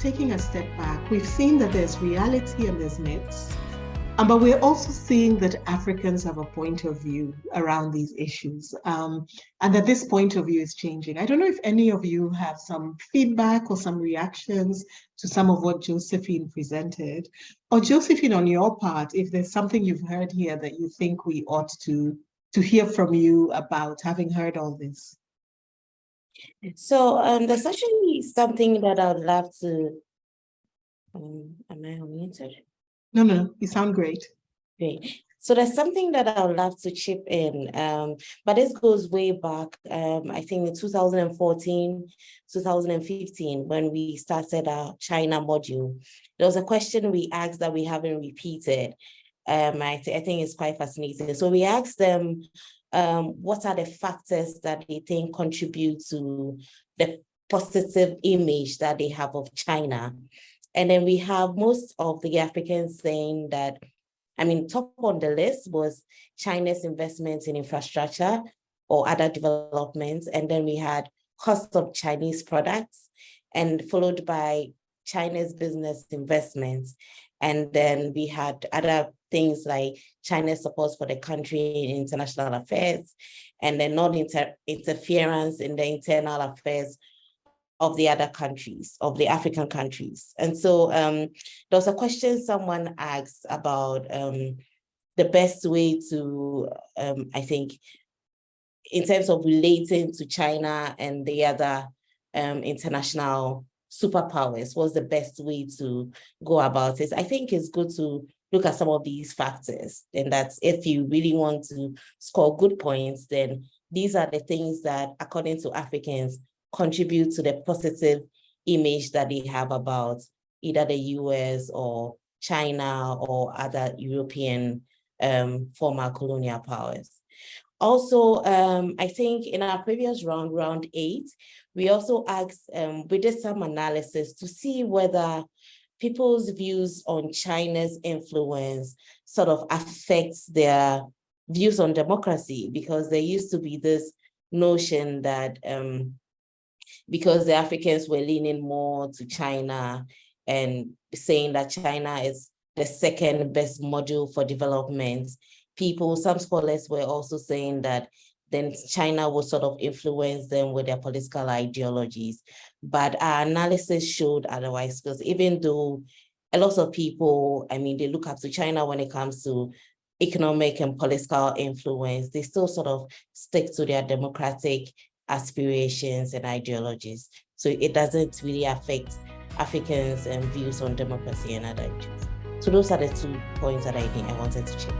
taking a step back, we've seen that there's reality and there's myths. But we're also seeing that Africans have a point of view around these issues, and that this point of view is changing. I don't know if any of you have some feedback or some reactions to some of what Josephine presented, or Josephine, on your part, if there's something you've heard here that you think we ought to hear from you about, having heard all this. So there's actually something that I'd love to, am I unmuted? No, you sound great. Great. So there's something that I would love to chip in, but this goes way back, I think in 2014, 2015, when we started our China module. There was a question we asked that we haven't repeated. I think it's quite fascinating. So we asked them, what are the factors that they think contribute to the positive image that they have of China? And then we have most of the Africans saying that, top on the list was China's investments in infrastructure or other developments. And then we had cost of Chinese products, and followed by China's business investments. And then we had other things like China's support for the country in international affairs, and then non-interference in the internal affairs of the other countries, of the African countries. And so there was a question someone asked about the best way to, I think, in terms of relating to China and the other international superpowers, what's the best way to go about it? I think it's good to look at some of these factors, and that's if you really want to score good points, then these are the things that, according to Africans, contribute to the positive image that they have about either the US or China or other European former colonial powers. Also, I think in our previous round 8, we also asked, we did some analysis to see whether people's views on China's influence sort of affects their views on democracy, because there used to be this notion that because the Africans were leaning more to China and saying that China is the second best model for development, some scholars were also saying that then China would sort of influence them with their political ideologies. But our analysis showed otherwise, because even though a lot of people, they look up to China when it comes to economic and political influence, they still sort of stick to their democratic aspirations and ideologies. So it doesn't really affect Africans and views on democracy and other issues. So those are the 2 points that I think I wanted to check.